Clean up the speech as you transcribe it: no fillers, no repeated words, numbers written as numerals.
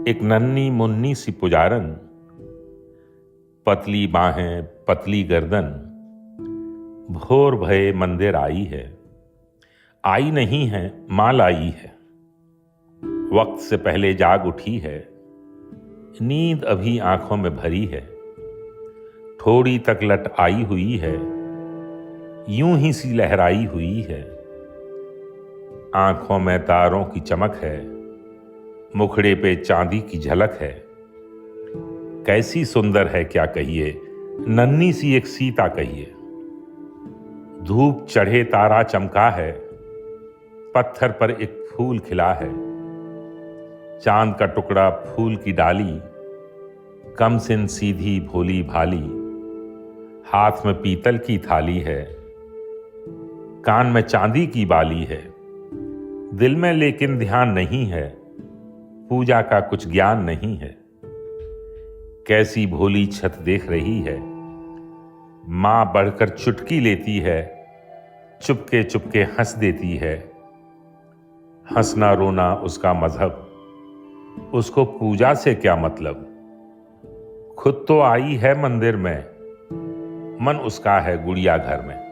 एक नन्ही मुन्नी सी पुजारन, पतली बाहें पतली गर्दन, भोर भये मंदिर आई है। आई नहीं है, माल आई है। वक्त से पहले जाग उठी है, नींद अभी आंखों में भरी है। थोड़ी तक लट आई हुई है, यूं ही सी लहराई हुई है। आंखों में तारों की चमक है, मुखड़े पे चांदी की झलक है। कैसी सुंदर है क्या कहिए, नन्ही सी एक सीता कहिए। धूप चढ़े तारा चमका है, पत्थर पर एक फूल खिला है। चांद का टुकड़ा फूल की डाली, कमसिन सीधी भोली भाली। हाथ में पीतल की थाली है, कान में चांदी की बाली है। दिल में लेकिन ध्यान नहीं है, पूजा का कुछ ज्ञान नहीं है। कैसी भोली छत देख रही है, मां बढ़कर चुटकी लेती है। चुपके चुपके हंस देती है। हंसना रोना उसका मजहब, उसको पूजा से क्या मतलब। खुद तो आई है मंदिर में, मन उसका है गुड़िया घर में।